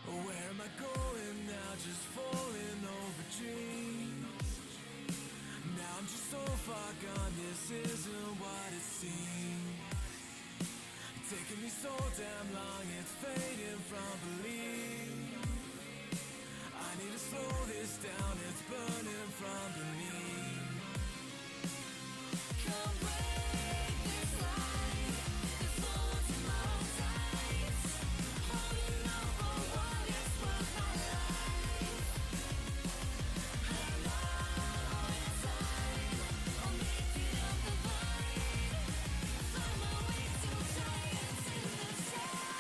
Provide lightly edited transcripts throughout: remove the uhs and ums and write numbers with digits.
Where am I going now? Just falling over dreams. Now I'm just so far gone, this isn't what it seems. Taking me so damn long, it's fading from belief. I need to slow this down, it's burning from beneath. Come break this line, it's falling to my sides. Holding on for what is worth my life. And all inside, I'll make it up the vine. Find my way to giants in the sky.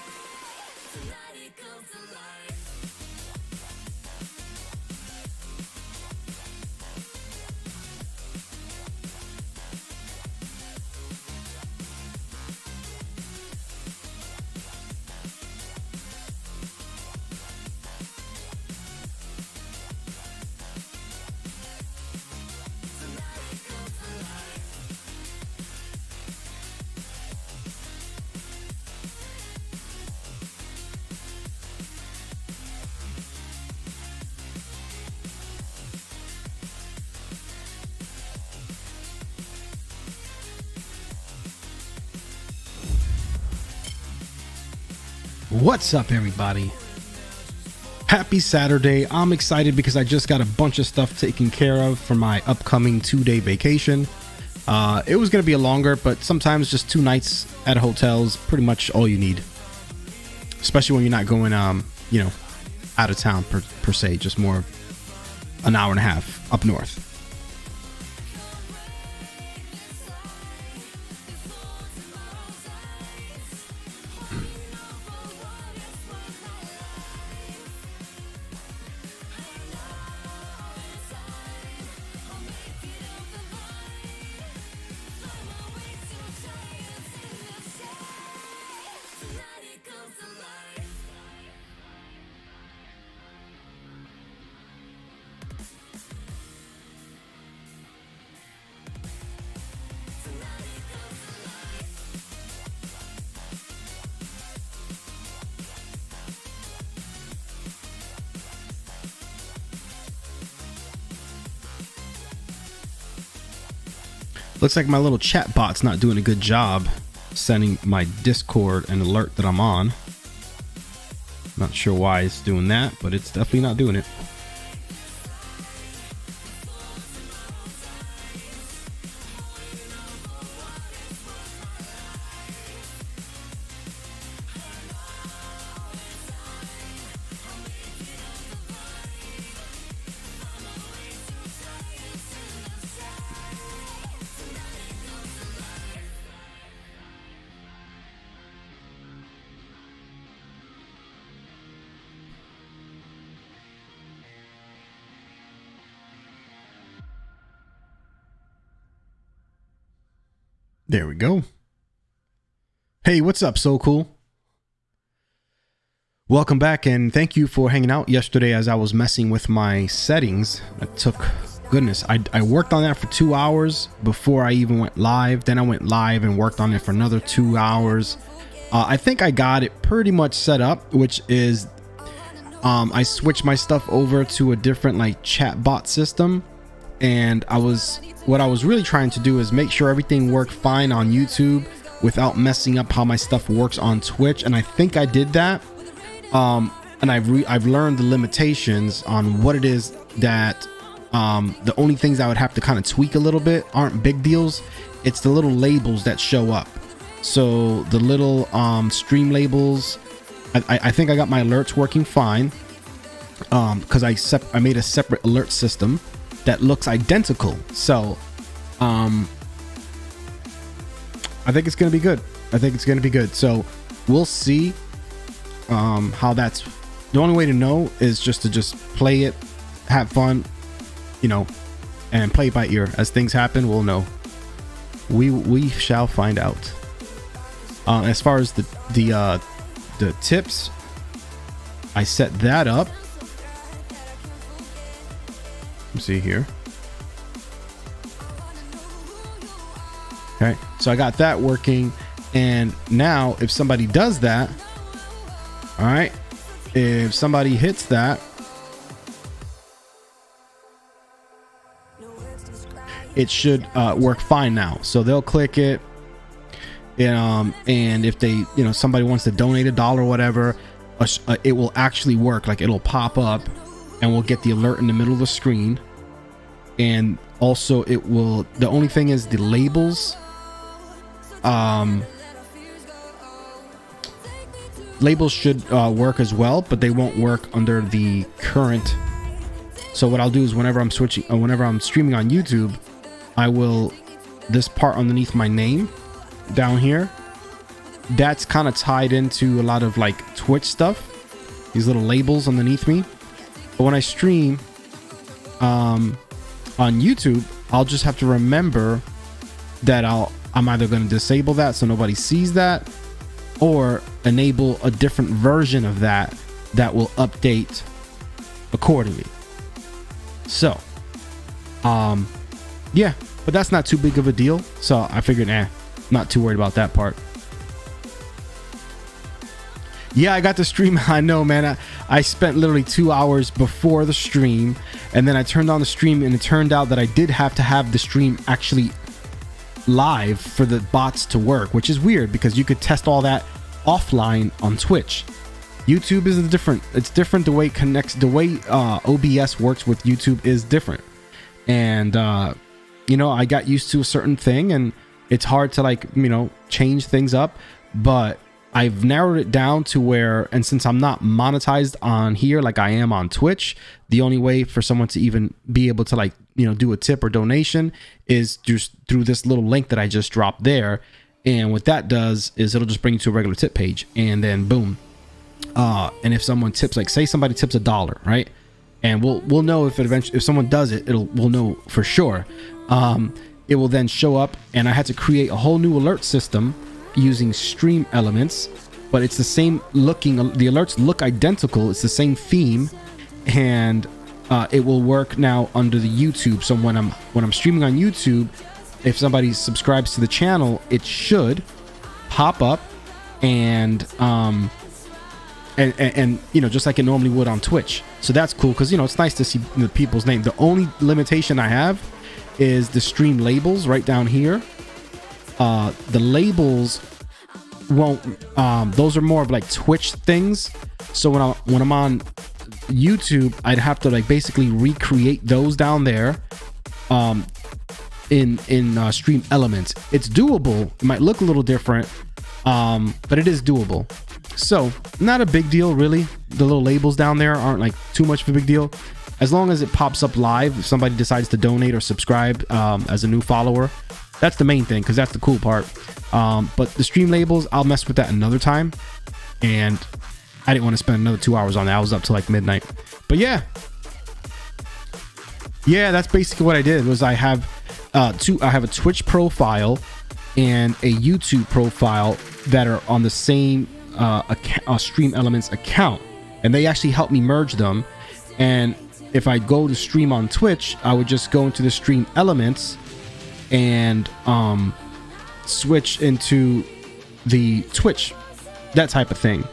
Tonight it comes to life. What's up, everybody? Happy Saturday. I'm excited because I just got a bunch of stuff taken care of for my upcoming 2-day vacation. It was going to be a longer, but sometimes just 2 nights at a hotel is pretty much all you need, especially when you're not going you know, out of town per se, just more an hour and a half up north. Looks like my little chat bot's not doing a good job sending my Discord an alert that I'm on. Not sure why it's doing that, but it's definitely not doing it. There we go. Hey, what's up, So Cool? Welcome back, and thank you for hanging out yesterday as I was messing with my settings. It took, goodness, I worked on that for 2 hours before I even went live. Then I went live and worked on it for another 2 hours. I think I got it pretty much set up, which is I switched my stuff over to a different like chat bot system, and what I was really trying to do is make sure everything worked fine on YouTube without messing up how my stuff works on Twitch, and I think I did that. And I've learned the limitations on what it is that the only things I would have to kind of tweak a little bit aren't big deals. It's the little labels that show up. So the little stream labels, I think I got my alerts working fine, because I made a separate alert system that looks identical. So I think it's gonna be good. So we'll see how that's. The only way to know is just to play it, have fun, you know, and play it by ear. As things happen, we'll know. We shall find out. As far as the tips, I set that up. Let's see here. Okay, so I got that working, and now if somebody does that, all right, if somebody hits that, it should work fine now. So they'll click it, and if they, you know, somebody wants to donate $1 or whatever, it will actually work. Like, it'll pop up and we'll get the alert in the middle of the screen. And also it will, the only thing is the labels, labels should work as well, but they won't work under the current. So what I'll do is whenever I'm streaming on YouTube, I will, this part underneath my name down here, that's kind of tied into a lot of like Twitch stuff, these little labels underneath me. But when I stream on YouTube, I'll just have to remember that I'm either going to disable that so nobody sees that, or enable a different version of that will update accordingly. So yeah, but that's not too big of a deal, so I figured not too worried about that part. Yeah, I got the stream. I know, man. I spent literally 2 hours before the stream, and then I turned on the stream, and it turned out that I did have to have the stream actually live for the bots to work, which is weird because you could test all that offline on Twitch. YouTube is different. It's different. The way it connects, the way OBS works with YouTube is different. And you know, I got used to a certain thing, and it's hard to, like, you know, change things up, but I've narrowed it down to where, and since I'm not monetized on here like I am on Twitch, the only way for someone to even be able to, like, you know, do a tip or donation is just through this little link that I just dropped there. And what that does is it'll just bring you to a regular tip page, and then boom. And if someone tips, like, say somebody tips $1, right? And we'll know if it eventually, if someone does it, we'll know for sure. It will then show up, and I had to create a whole new alert system using stream elements, but it's the same looking, the alerts look identical, it's the same theme, and it will work now under the YouTube. So when I'm streaming on YouTube, if somebody subscribes to the channel, it should pop up and you know, just like it normally would on Twitch. So that's cool, because, you know, it's nice to see the people's name. The only limitation I have is the stream labels right down here. The labels won't, those are more of like Twitch things. So when I'm on YouTube, I'd have to, like, basically recreate those down there in stream elements. It's doable. It might look a little different, but it is doable. So not a big deal, really. The little labels down there aren't like too much of a big deal, as long as it pops up live if somebody decides to donate or subscribe as a new follower. That's the main thing, because that's the cool part. But the stream labels, I'll mess with that another time, and I didn't want to spend another 2 hours on that. I was up till like midnight. But yeah, that's basically what I did. Was I have a Twitch profile and a YouTube profile that are on the same Stream Elements account, and they actually helped me merge them. And if I go to stream on Twitch, I would just go into the Stream Elements and switch into the Twitch, that type of thing.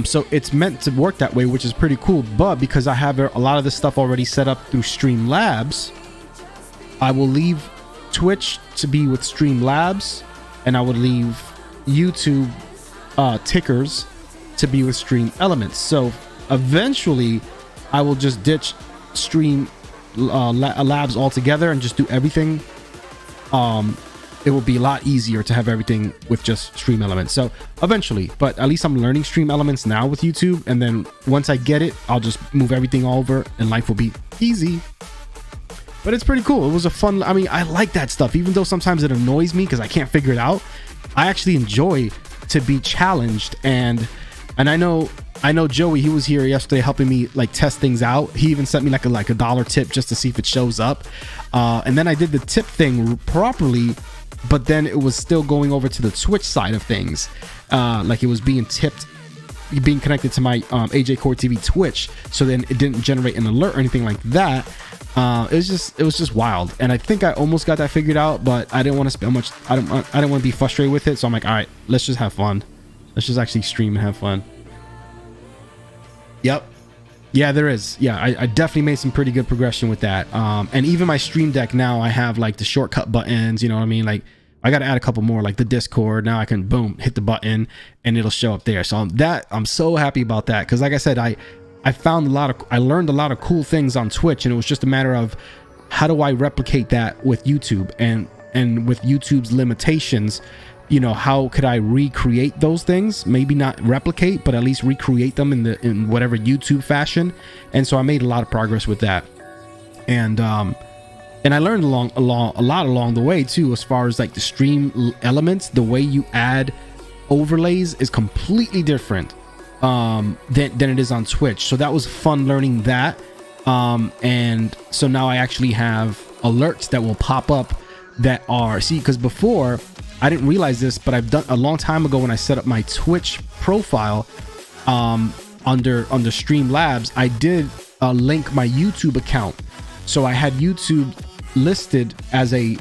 So it's meant to work that way, which is pretty cool. But because I have a lot of this stuff already set up through Streamlabs, I will leave Twitch to be with Streamlabs, and I would leave YouTube tickers to be with Stream Elements. So eventually I will just ditch Stream Labs altogether and just do everything it will be a lot easier to have everything with just Stream Elements. So eventually, but at least I'm learning Stream Elements now with YouTube, and then once I get it, I'll just move everything over and life will be easy. But it's pretty cool. It was a fun, I mean, I like that stuff, even though sometimes it annoys me because I can't figure it out. I actually enjoy to be challenged, and I know Joey, he was here yesterday helping me like test things out. He even sent me like a dollar tip just to see if it shows up. And then I did the tip thing properly, but then it was still going over to the Twitch side of things. Like it was being tipped, being connected to my AJ CoRe TV Twitch. So then it didn't generate an alert or anything like that. It was just wild. And I think I almost got that figured out, but I didn't want to spend much. I didn't want to be frustrated with it. So I'm like, all right, let's just have fun. Let's just actually stream and have fun. Yep. Yeah, there is. Yeah, I definitely made some pretty good progression with that. And even my Stream Deck now, I have like the shortcut buttons, you know what I mean? Like I got to add a couple more, like the Discord. Now I can boom, hit the button and it'll show up there. So I'm so happy about that. Cause like I said, I learned a lot of cool things on Twitch, and it was just a matter of how do I replicate that with YouTube, and with YouTube's limitations, you know, how could I recreate those things? Maybe not replicate, but at least recreate them in whatever YouTube fashion. And so I made a lot of progress with that. And I learned a lot along the way too, as far as like the stream elements. The way you add overlays is completely different than it is on Twitch. So that was fun learning that. And so now I actually have alerts that will pop up that are, see, because before I didn't realize this, but I've done a long time ago when I set up my Twitch profile under Streamlabs, I did link my YouTube account. So I had YouTube listed as a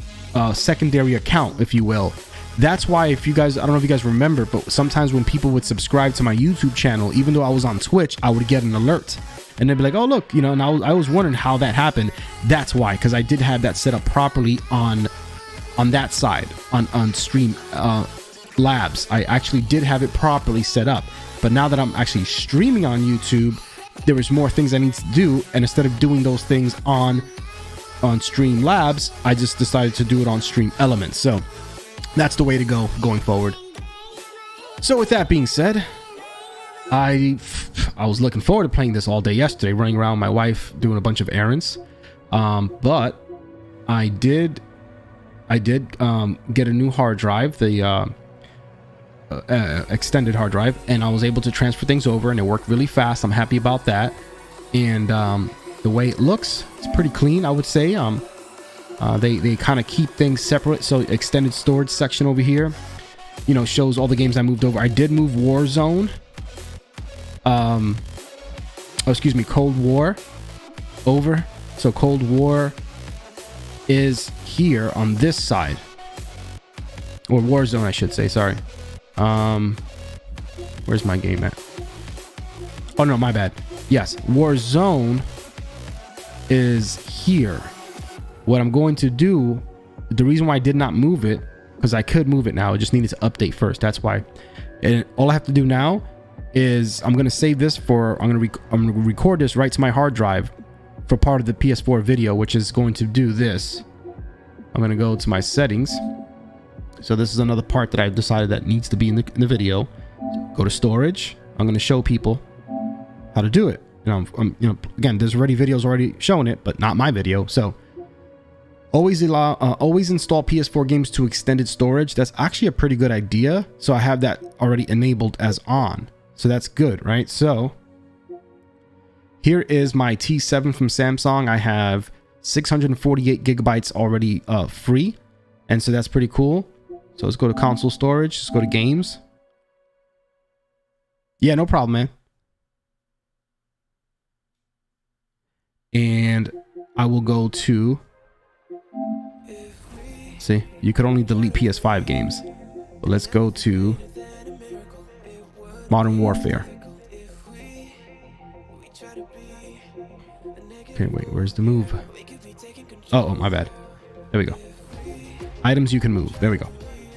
secondary account, if you will. That's why, if you guys, I don't know if you guys remember, but sometimes when people would subscribe to my YouTube channel, even though I was on Twitch, I would get an alert. And they'd be like, oh, look, you know, and I was wondering how that happened. That's why, because I did have that set up properly on that side, on Stream Labs. I actually did have it properly set up. But now that I'm actually streaming on YouTube, there is more things I need to do. And instead of doing those things on Stream Labs, I just decided to do it on Stream Elements. So that's the way to go going forward. So with that being said, I was looking forward to playing this all day yesterday, running around with my wife doing a bunch of errands. But I did get a new hard drive, the extended hard drive, and I was able to transfer things over, and it worked really fast. I'm happy about that. And the way it looks, it's pretty clean, I would say. They kind of keep things separate. So extended storage section over here, you know, shows all the games I moved over. I did move Warzone. Cold War over. So Cold War is here on this side, or Warzone, I should say. Sorry. Where's my game at? Oh no, my bad. Yes, Warzone is here. What I'm going to do, the reason why I did not move it, because I could move it now, it just needed to update first. That's why. And all I have to do now is I'm going to save this for, I'm going to record this right to my hard drive for part of the PS4 video, which is going to do this. I'm going to go to my settings. So this is another part that I've decided that needs to be in the video. Go to storage. I'm going to show people how to do it. You know, again, there's already videos already showing it, but not my video. So always install PS4 games to extended storage. That's actually a pretty good idea. So I have that already enabled as on. So that's good, right? So here is my T7 from Samsung. I have 648 gigabytes already free. And so that's pretty cool. So let's go to console storage. Let's go to games. Yeah, no problem, man. And I will go to, see, you could only delete PS5 games. But let's go to Modern Warfare. Okay, wait, where's the move? Oh, my bad. There we go. Items you can move. There we go.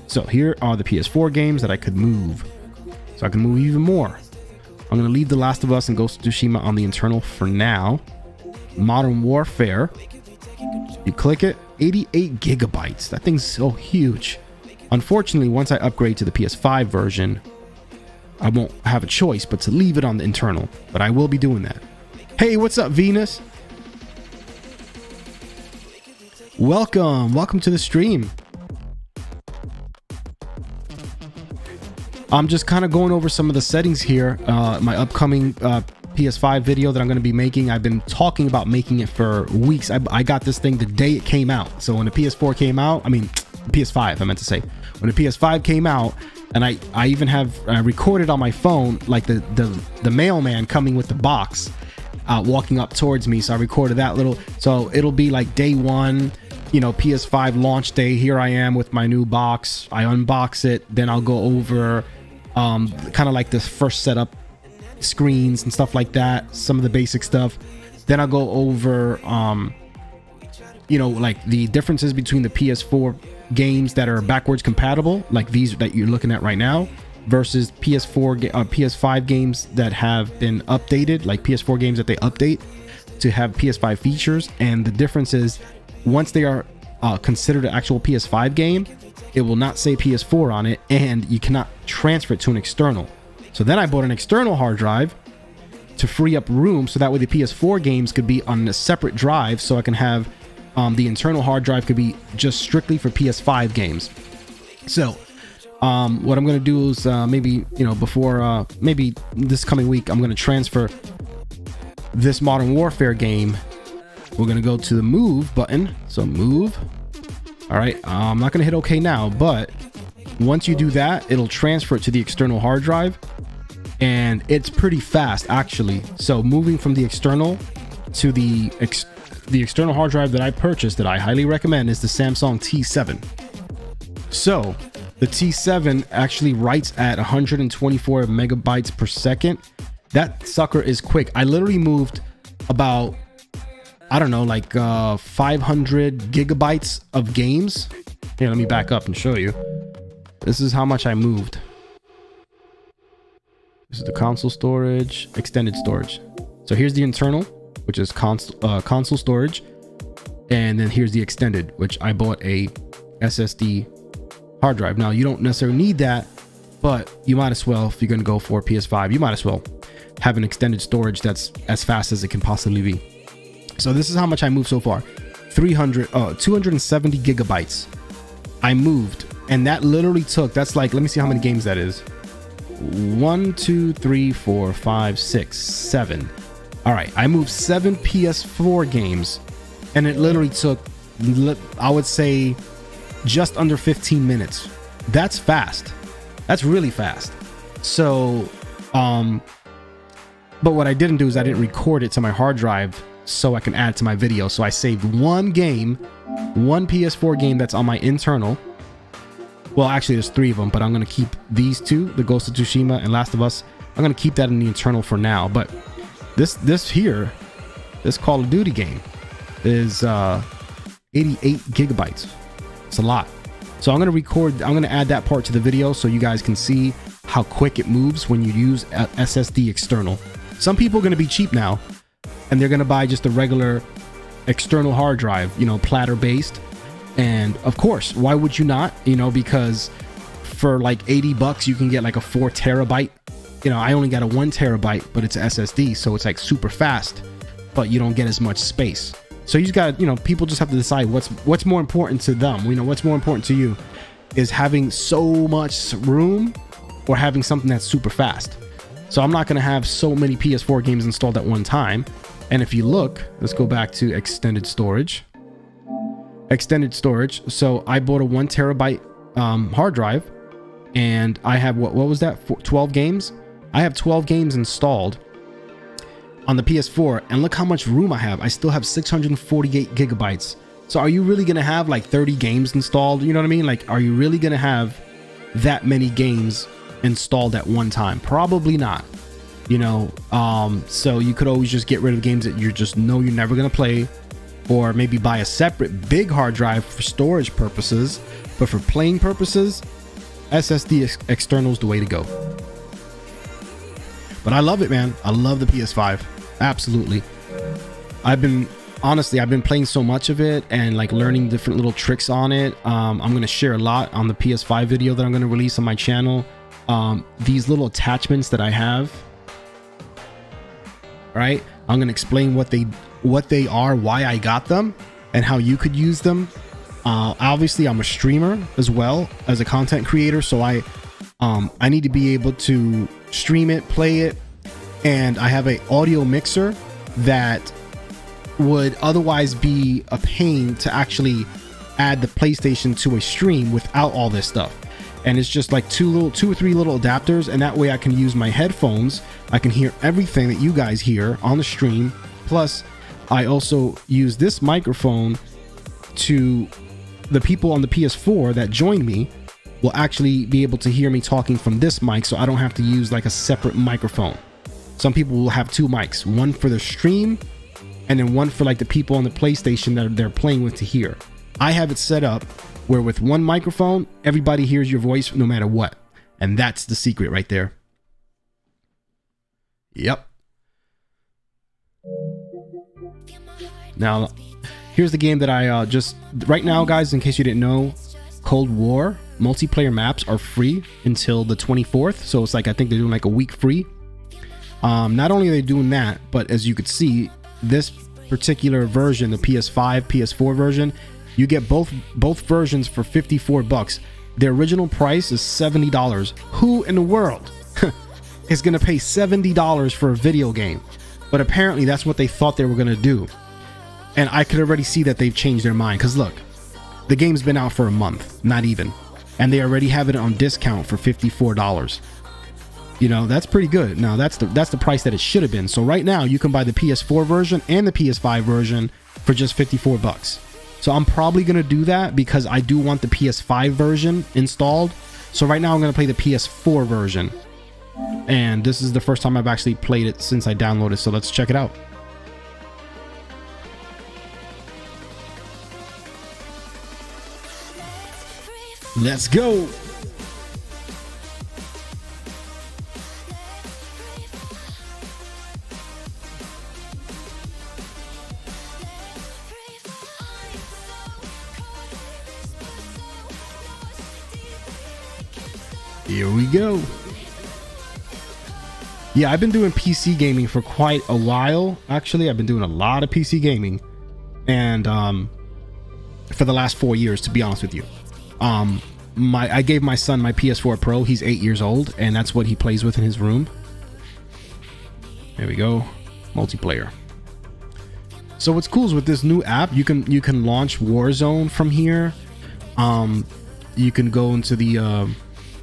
So here are the PS4 games that I could move. So I can move even more. I'm going to leave The Last of Us and Ghost of Tsushima on the internal for now. Modern Warfare. You click it, 88 gigabytes. That thing's so huge. Unfortunately, once I upgrade to the PS5 version, I won't have a choice but to leave it on the internal, but I will be doing that. Hey, what's up, Venus? Welcome to the stream. I'm just kind of going over some of the settings here. My upcoming PS5 video that I'm going to be making. I've been talking about making it for weeks. I got this thing the day it came out. So when the PS4 came out, PS5, I meant to say, when the PS5 came out, and I even have recorded on my phone, like the mailman coming with the box, walking up towards me. So I recorded that little, so it'll be like day one, you know, PS5 launch day. Here I am with my new box. I unbox it. Then I'll go over kind of like the first setup screens and stuff like that, some of the basic stuff. Then I'll go over you know, like the differences between the PS4 games that are backwards compatible, like these that you're looking at right now, versus PS5 games that have been updated, like PS4 games that they update to have PS5 features. And the difference is, once they are considered an actual PS5 game, it will not say PS4 on it, and you cannot transfer it to an external. So then I bought an external hard drive to free up room, so that way the PS4 games could be on a separate drive, so I can have the internal hard drive could be just strictly for PS5 games. So what I'm going to do is maybe, you know, before maybe this coming week, I'm going to transfer this Modern Warfare game. We're going to go to the move button. So move. All right. I'm not going to hit OK now, but once you do that, it'll transfer it to the external hard drive, and it's pretty fast actually. So moving from the external to the external hard drive that I purchased, that I highly recommend, is the Samsung T7. So the T7 actually writes at 124 megabytes per second. That sucker is quick. I literally moved about, I don't know, like 500 gigabytes of games. Here, let me back up and show you. This is how much I moved. This is the console storage, extended storage. So here's the internal, which is console storage. And then here's the extended, which I bought a SSD hard drive. Now, you don't necessarily need that, but you might as well, if you're going to go for PS5, you might as well have an extended storage that's as fast as it can possibly be. So this is how much I moved so far. 270 gigabytes I moved. And that literally took, that's like, let me see how many games that is. 1, 2, 3, 4, 5, 6, 7. All right, I moved 7 PS4 games, and it literally took, I would say, just under 15 minutes. That's fast. That's really fast. So, but what I didn't do is I didn't record it to my hard drive so I can add it to my video. So I saved one game, one PS4 game that's on my internal. Well, actually, there's 3 of them, but I'm going to keep these 2, the Ghost of Tsushima and Last of Us. I'm going to keep that in the internal for now. But this Call of Duty game is 88 gigabytes. It's a lot. So I'm going to add that part to the video so you guys can see how quick it moves when you use a SSD external. Some people are going to be cheap now, and they're going to buy just a regular external hard drive, you know, platter based. And of course, why would you not? You know, because for like $80 you can get like a 4 terabyte. You know, I only got a 1 terabyte, but it's SSD, so it's like super fast, but you don't get as much space. So you just got, you know, people just have to decide what's more important to them. You know, what's more important to you, is having so much room or having something that's super fast. So I'm not going to have so many PS4 games installed at one time. And if you look, let's go back to extended storage. Extended storage. So I bought a 1 terabyte hard drive, and I have what was that? 12 games. I have 12 games installed on the PS4, and look how much room I have. I still have 648 gigabytes. So are you really gonna have like 30 games installed? You know what I mean? Like, are you really gonna have that many games installed at one time? Probably not. You know, so you could always just get rid of games that you just know you're never gonna play, or maybe buy a separate big hard drive for storage purposes. But for playing purposes, SSD external is the way to go. But I love it, man. I love the PS5. Absolutely. I've been honestly, I've been playing so much of it and like learning different little tricks on it. I'm going to share a lot on the PS5 video that I'm going to release on my channel. These little attachments that I have, right? I'm going to explain what they are, why I got them, and how you could use them. Obviously, I'm a streamer as well as a content creator, so I need to be able to stream it, play it, and I have a audio mixer that would otherwise be a pain to actually add the PlayStation to a stream without all this stuff. And it's just like two or three little adapters, and that way I can use my headphones. I can hear everything that you guys hear on the stream. Plus, I also use this microphone to the people on the PS4 that join me will actually be able to hear me talking from this mic, so I don't have to use like a separate microphone. Some people will have two mics, one for the stream and then one for like the people on the PlayStation that they're playing with to hear. I have it set up where with one microphone, everybody hears your voice no matter what. And that's the secret right there. Yep. Now, here's the game that I just... Right now, guys, in case you didn't know, Cold War multiplayer maps are free until the 24th. So it's like, I think they're doing like a week free. Not only are they doing that, but as you could see, this particular version, the PS5, PS4 version, you get both versions for $54. The original price is $70. Who in the world is going to pay $70 for a video game? But apparently that's what they thought they were going to do. And I could already see that they've changed their mind. Because look, the game's been out for a month, not even. And they already have it on discount for $54. You know, that's pretty good. Now, that's the price that it should have been. So right now, you can buy the PS4 version and the PS5 version for just $54. So I'm probably going to do that because I do want the PS5 version installed. So right now, I'm going to play the PS4 version. And this is the first time I've actually played it since I downloaded. So let's check it out. Let's go. Here we go. Yeah, I've been doing PC gaming for quite a while. Actually, I've been doing a lot of PC gaming, and for the last 4 years, to be honest with you. I gave my son my PS4 Pro. He's 8 years old, and that's what he plays with in his room. There we go, multiplayer. So what's cool is with this new app, you can launch Warzone from here. You can go into the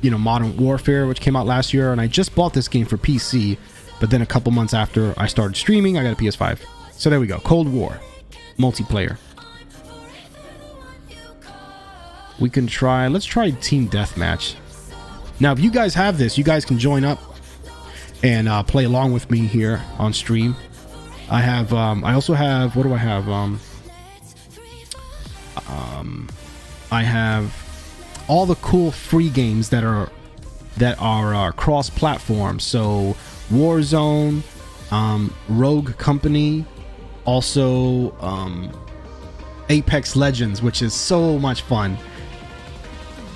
Modern Warfare, which came out last year, and I just bought this game for PC, but then a couple months after I started streaming, I got a PS5. So there we go, Cold War multiplayer. We can try, let's try Team Deathmatch. Now, if you guys have this, you guys can join up and play along with me here on stream. I have, I also have, what do I have? I have all the cool free games that are cross-platform. So Warzone, Rogue Company, also Apex Legends, which is so much fun.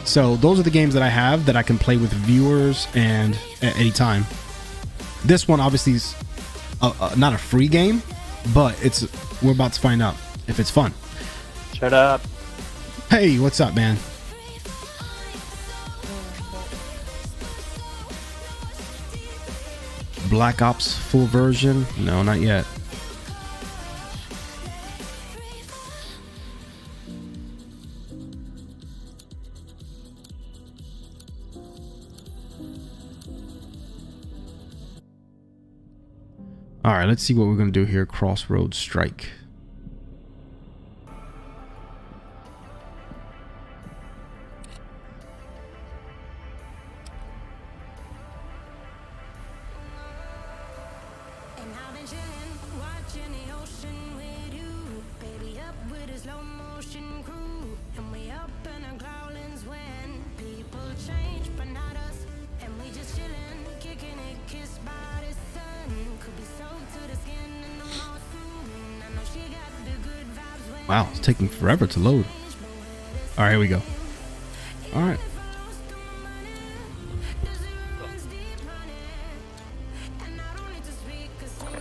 So those are the games that I have that I can play with viewers and at any time. This one obviously is not a free game, but we're about to find out if it's fun. Shut up. Hey, what's up, man? Black Ops full version? No, not yet. All right, let's see what we're going to do here. Crossroads Strike. Wow, it's taking forever to load. All right, here we go. All right.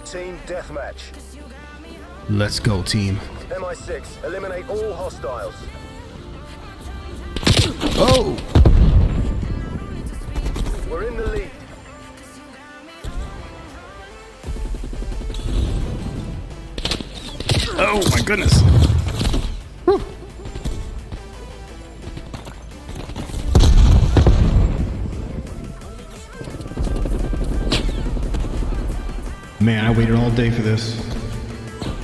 Team deathmatch. Let's go, team. MI6, eliminate all hostiles. Oh! We're in the lead. Oh my goodness. Whew. Man, I waited all day for this.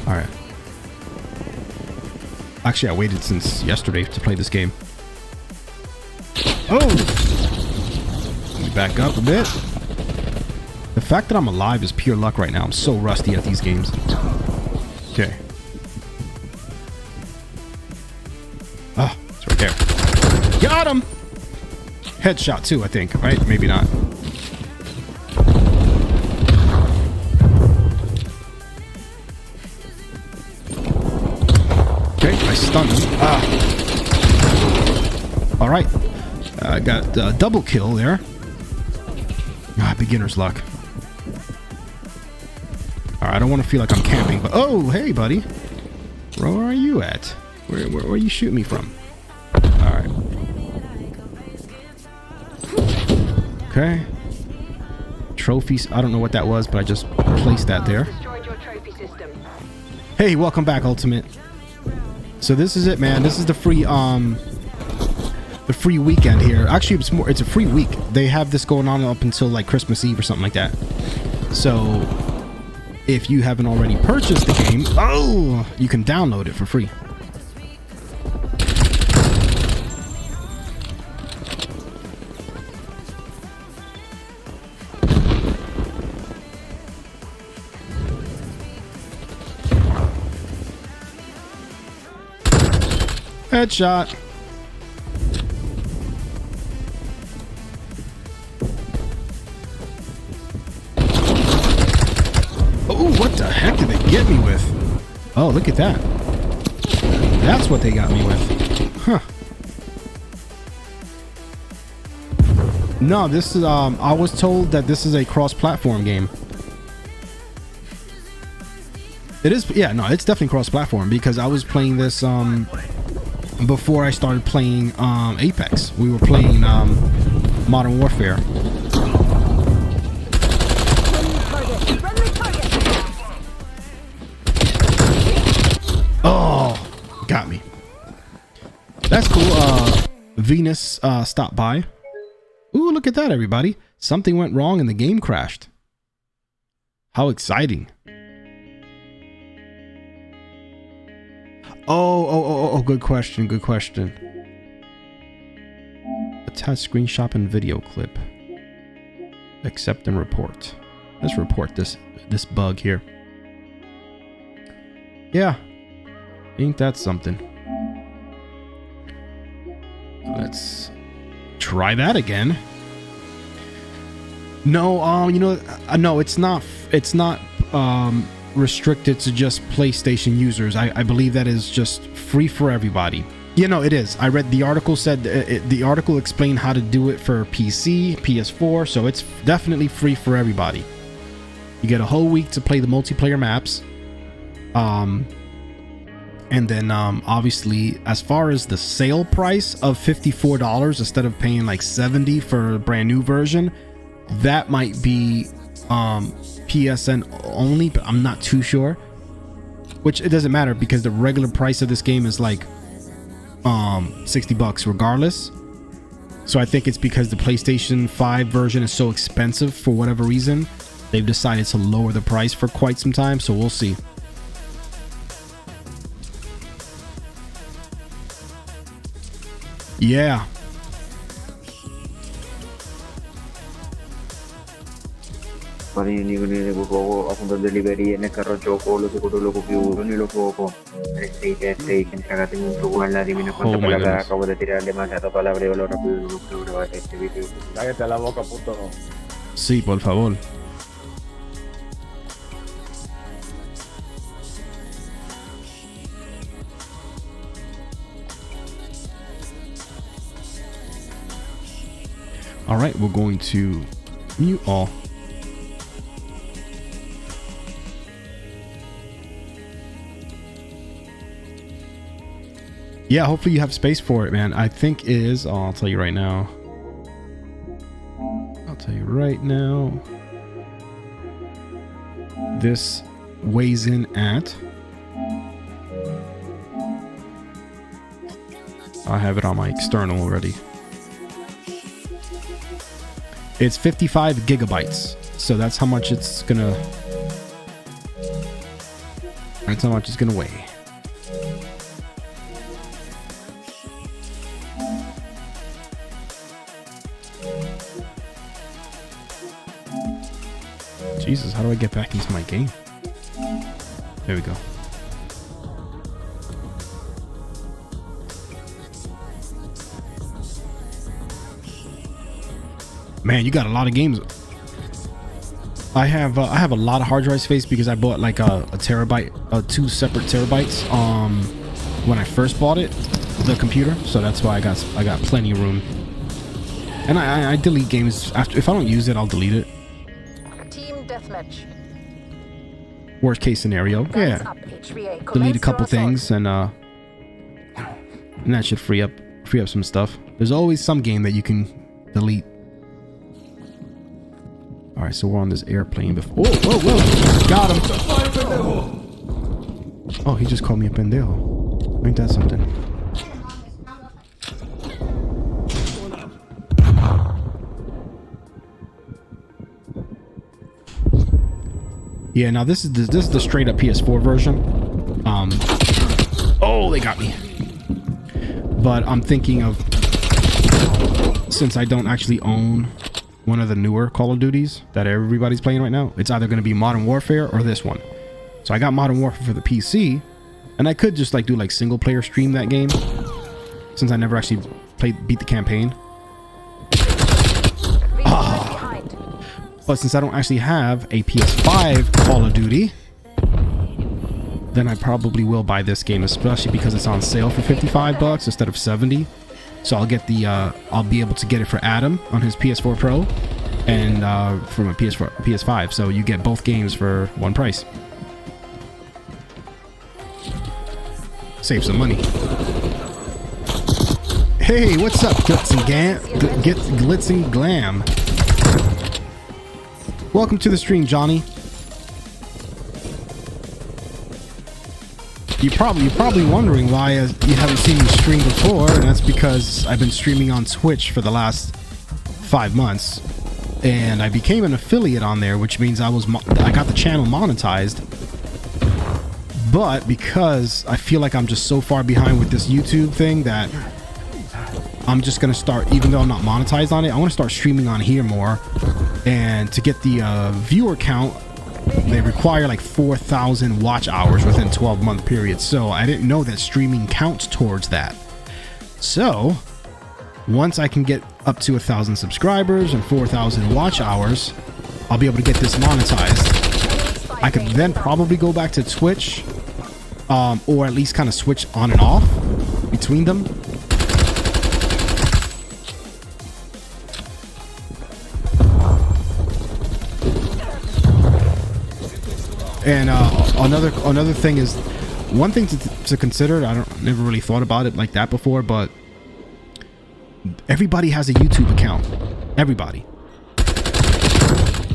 All right. Actually, I waited since yesterday to play this game. Oh! Let me back up a bit. The fact that I'm alive is pure luck right now. I'm so rusty at these games. Okay. Ah, it's right there. Got him! Headshot too, I think, right? Maybe not. Okay, I stunned him. Ah. All right. I got a double kill there. Ah, beginner's luck. All right, I don't want to feel like I'm camping, but oh, hey, buddy. Where are you at? Where are you shooting me from? All right. Okay. Trophies. I don't know what that was, but I just placed that there. Hey, welcome back, Ultimate. So this is it, man. This is the free weekend here. Actually, it's a free week. They have this going on up until like Christmas Eve or something like that. So if you haven't already purchased the game, oh, you can download it for free. Headshot. Oh, what the heck did they get me with? Oh, look at that. That's what they got me with. Huh. No, this is I was told that this is a cross-platform game. It is, yeah, no, it's definitely cross-platform because I was playing this before I started playing Apex. We were playing Modern Warfare. Oh, got me. That's cool. Venus stopped by. Ooh, look at that, everybody. Something went wrong and the game crashed. How exciting. Oh, good question, good question. Attach screenshot and video clip. Accept and report. Let's report this bug here. Yeah. Ain't that something? Let's try that again. No, you know, no, it's not restricted to just PlayStation users. I believe that is just free for everybody. You know, it is. I read the article said the article explained how to do it for PC, PS4, so it's definitely free for everybody. You get a whole week to play the multiplayer maps. And then obviously, as far as the sale price of $54 instead of paying like $70 for a brand new version, that might be PSN only, but I'm not too sure. Which it doesn't matter because the regular price of this game is like $60 regardless. So I think it's because the PlayStation 5 version is so expensive for whatever reason. They've decided to lower the price for quite some time, so we'll see. Yeah. appunto delivery nel carro gioco lo più lo poco cagate mucho quella di meno quanto quella che acabo de tirar demasiado palabra lo rápido este video. Cállate la boca, puto. Sí, por favor. All right, we're going to mute all. Yeah, hopefully you have space for it, man. I think it is. Oh, I'll tell you right now. This weighs in at. I have it on my external already. It's 55 gigabytes. So that's how much it's gonna. That's how much it's gonna weigh. Jesus, how do I get back into my game? There we go. Man, you got a lot of games. I have a lot of hard drive space because I bought like a terabyte, 2 separate terabytes when I first bought it, the computer. So that's why I got plenty of room. And I delete games after. If I don't use it, I'll delete it. Deathmatch. Worst case scenario, yeah. Delete a couple things and that should free up some stuff. There's always some game that you can delete. All right, so we're on this airplane before. Whoa! Got him. Oh, he just called me a pendejo. Ain't that something? Yeah, now this is the straight up PS4 version. Oh, they got me. But I'm thinking of, since I don't actually own one of the newer Call of Duties that everybody's playing right now, it's either going to be Modern Warfare or this one. So I got Modern Warfare for the PC, and I could just like do like single player stream that game, since I never actually beat the campaign. But since I don't actually have a PS5 Call of Duty, then I probably will buy this game, especially because it's on sale for $55 instead of 70. So I'll get the I'll be able to get it for Adam on his PS4 Pro and for my PS5. So you get both games for one price. Save some money. Hey, what's up, Glitz and Glam? Welcome to the stream, Johnny. You're probably wondering why you haven't seen me stream before, and that's because I've been streaming on Twitch for the last 5 months, and I became an affiliate on there, which means I got the channel monetized. But because I feel like I'm just so far behind with this YouTube thing that I'm just gonna start, even though I'm not monetized on it, I want to start streaming on here more. And to get the viewer count, they require like 4,000 watch hours within 12-month period. So I didn't know that streaming counts towards that. So once I can get up to 1,000 subscribers and 4,000 watch hours, I'll be able to get this monetized. I could then probably go back to Twitch, or at least kind of switch on and off between them. And another thing is, one thing to consider. Never really thought about it like that before, but everybody has a YouTube account. Everybody.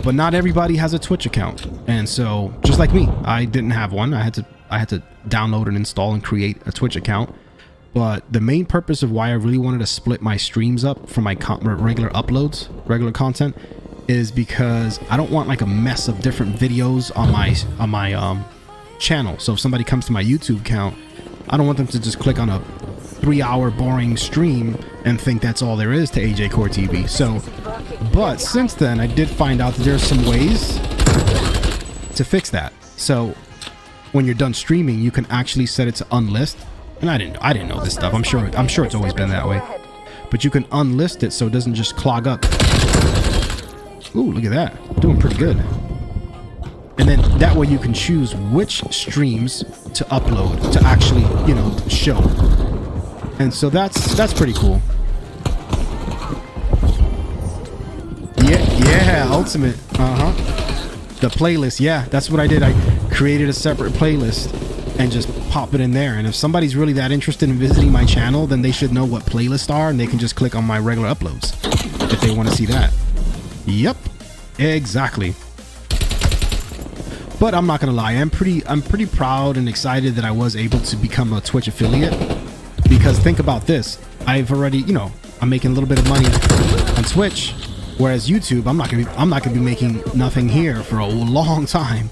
But not everybody has a Twitch account. And so, just like me, I didn't have one. I had to download and install and create a Twitch account. But the main purpose of why I really wanted to split my streams up from my regular uploads, regular content, is because I don't want like a mess of different videos on my channel. So if somebody comes to my YouTube account, I don't want them to just click on a 3-hour boring stream and think that's all there is to AJ Core TV. So, but since then I did find out that there's some ways to fix that. So when you're done streaming, you can actually set it to unlist. And I didn't know this stuff. I'm sure it's always been that way. But you can unlist it so it doesn't just clog up. Ooh, look at that. Doing pretty good. And then that way you can choose which streams to upload to actually, show. And so that's pretty cool. Yeah, Ultimate. The playlist. Yeah, that's what I did. I created a separate playlist and just pop it in there. And if somebody's really that interested in visiting my channel, then they should know what playlists are, and they can just click on my regular uploads if they want to see that. Yep, exactly. But I'm not gonna lie, I'm pretty proud and excited that I was able to become a Twitch affiliate, because think about this. I've already, you know, I'm making a little bit of money on Twitch, whereas YouTube, I'm not gonna be making nothing here for a long time.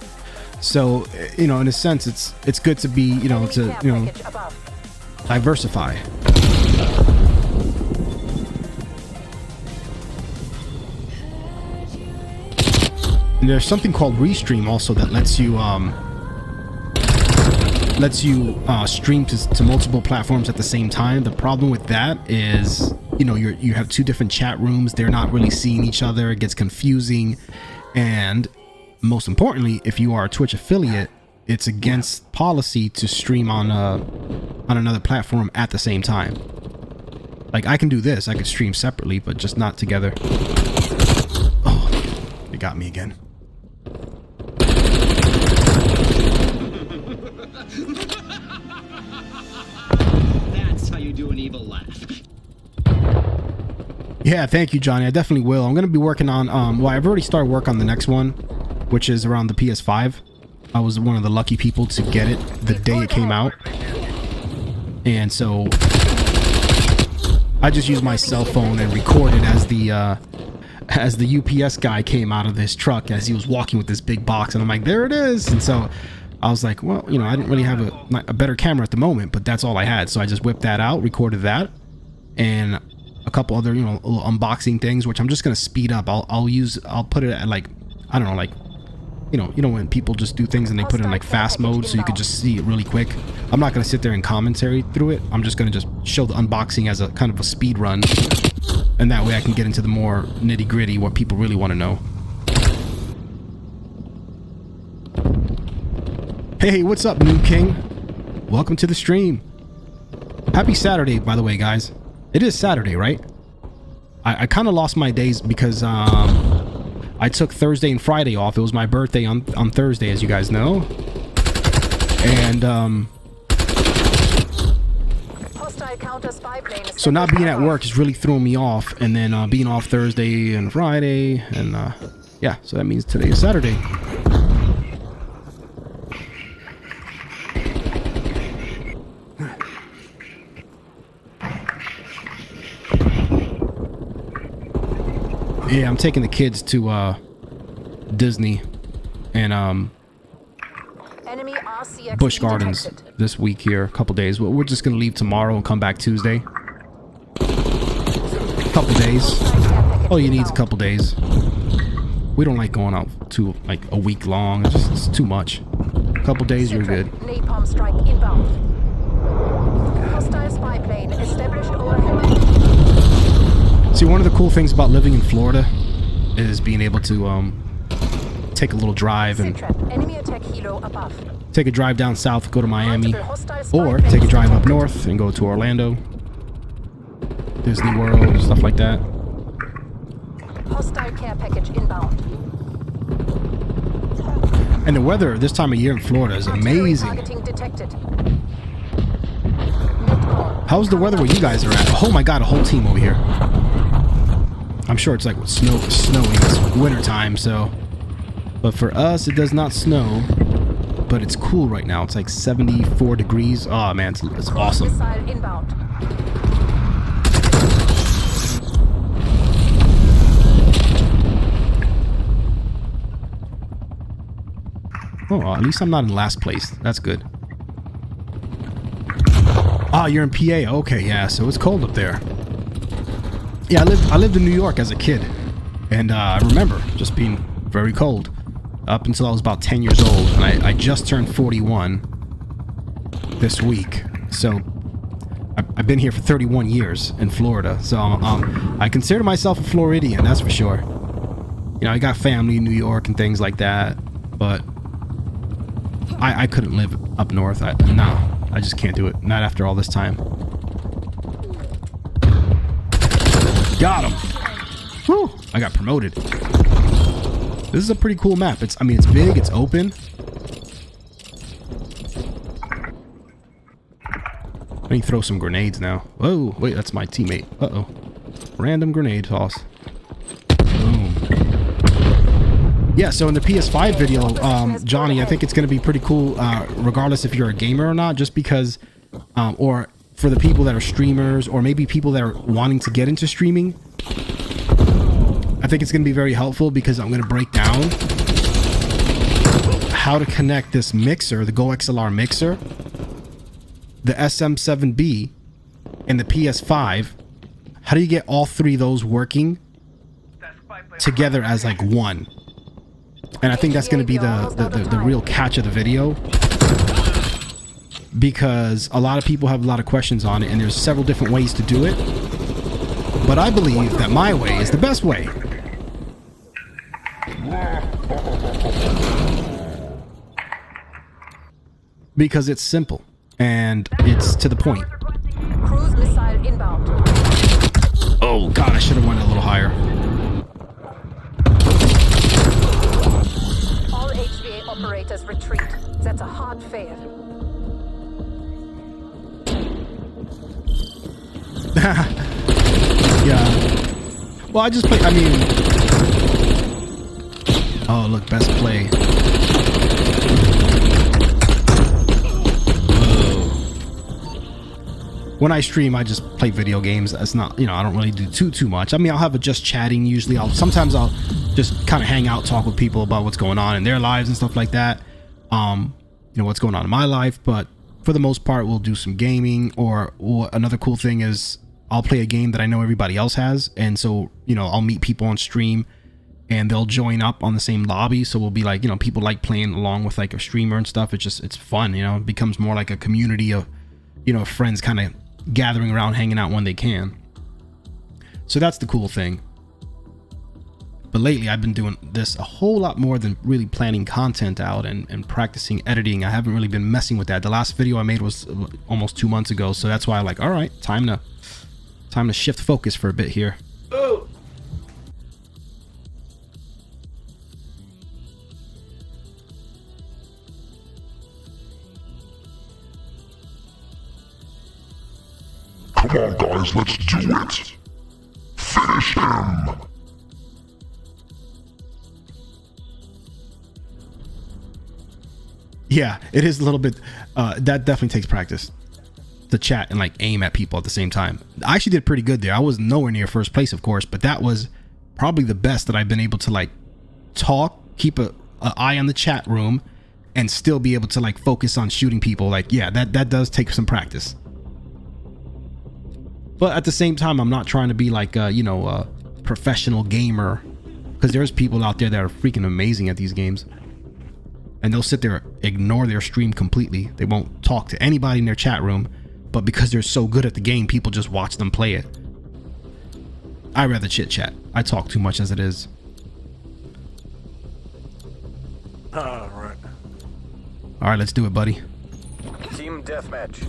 So, you know, in a sense, it's good to be, you know, diversify. And there's something called Restream also that lets you stream to multiple platforms at the same time. The problem with that is, you know, you have two different chat rooms. They're not really seeing each other. It gets confusing. And most importantly, if you are a Twitch affiliate, it's against policy to stream on another platform at the same time. Like, I can do this. I could stream separately, but just not together. Oh, they got me again. That's how you do an evil laugh. Yeah, thank you, Johnny. I definitely will. I'm going to be working on, well, I've already started work on the next one, which is around the PS5. I was one of the lucky people to get it the day it came out. And so I just used my cell phone and recorded as the UPS guy came out of this truck as he was walking with this big box, and I'm like, there it is. And so I was like, well, you know, I didn't really have a better camera at the moment, but that's all I had. So I just whipped that out, recorded that, and a couple other, you know, little unboxing things, which I'm just gonna speed up. I'll put it at, like, I don't know, like, you know when people just do things and they put it in like fast mode so you could just see it really quick. I'm not gonna sit there and commentary through it. I'm just gonna just show the unboxing as a kind of a speed run, and that way I can get into the more nitty gritty, what people really want to know. Hey, what's up, New King? Welcome to the stream. Happy Saturday, by the way, guys. It is Saturday, right? I kind of lost my days because I took Thursday and Friday off. It was my birthday on Thursday, as you guys know. And so not being at work is really throwing me off, and then being off Thursday and Friday, and yeah, so that means today is Saturday. Yeah, I'm taking the kids to Disney and Busch Gardens this week here, a couple days. We're just gonna leave tomorrow and come back Tuesday. Couple days. All you need is a couple days. We don't like going out to like a week long. It's too much. A couple days, you're good. Napalm strike inbound. Hostile spy plane established overhead. See, one of the cool things about living in Florida is being able to take a little drive and take a drive down south, go to Miami, or take a drive up north and go to Orlando, Disney World, stuff like that. Hostile care package inbound. And the weather this time of year in Florida is amazing. How's the weather where you guys are at? Oh my god, a whole team over here. I'm sure it's like with snowing. It's winter time, so. But for us, it does not snow. But it's cool right now. It's like 74 degrees. Oh man, it's awesome. Oh, at least I'm not in last place. That's good. Ah, you're in PA. Okay, yeah. So it's cold up there. Yeah, I lived in New York as a kid, and I remember just being very cold up until I was about 10 years old, and I just turned 41 this week. So I've been here for 31 years in Florida. So I consider myself a Floridian, that's for sure. You know, I got family in New York and things like that, but I couldn't live up north. No, I just can't do it. Not after all this time. Got him. Woo! I got promoted. This is a pretty cool map. I mean, it's big, it's open. Let me throw some grenades now. Whoa, wait, that's my teammate. Uh-oh. Random grenade toss. Boom. Yeah, so in the PS5 video, Johnny, I think it's going to be pretty cool, regardless if you're a gamer or not, just because, or for the people that are streamers, or maybe people that are wanting to get into streaming. I think it's going to be very helpful because I'm going to break down how to connect this mixer, the Go XLR mixer, the SM7B, and the PS5. How do you get all three of those working together as like one? And I think that's going to be the real catch of the video, because a lot of people have a lot of questions on it, and there's several different ways to do it. But I believe that my way is the best way. Because it's simple and it's to the point. Cruise missile inbound. Oh god, I should have went a little higher. All HVA operators retreat. That's a hard fail. Yeah. Well, I just play. I mean. Oh, look, best play. Whoa. When I stream, I just play video games. That's not, you know, I don't really do too much. I mean, I'll have a just chatting usually. Sometimes I'll just kind of hang out, talk with people about what's going on in their lives and stuff like that. You know, what's going on in my life. But for the most part, we'll do some gaming, or another cool thing is I'll play a game that I know everybody else has, and so, you know, I'll meet people on stream and they'll join up on the same lobby. So we'll be like, you know, people like playing along with like a streamer and stuff. It's fun, you know. It becomes more like a community of, you know, friends kind of gathering around, hanging out when they can. So that's the cool thing. But lately I've been doing this a whole lot more than really planning content out and practicing editing. I haven't really been messing with that. The last video I made was almost 2 months ago, so that's why I'm like, all right, time to shift focus for a bit here. Oh. Come on, guys, let's do it! Finish him! Yeah, it is a little bit, that definitely takes practice to chat and like aim at people at the same time. I actually did pretty good there. I was nowhere near first place, of course, but that was probably the best that I've been able to like talk, keep a eye on the chat room, and still be able to like focus on shooting people. Like, yeah, that does take some practice. But at the same time, I'm not trying to be like you know, a professional gamer, because there's people out there that are freaking amazing at these games. And they'll sit there, ignore their stream completely. They won't talk to anybody in their chat room. But because they're so good at the game, people just watch them play it. I'd rather chit chat. I talk too much as it is. All right. All right, let's do it, buddy. Team deathmatch.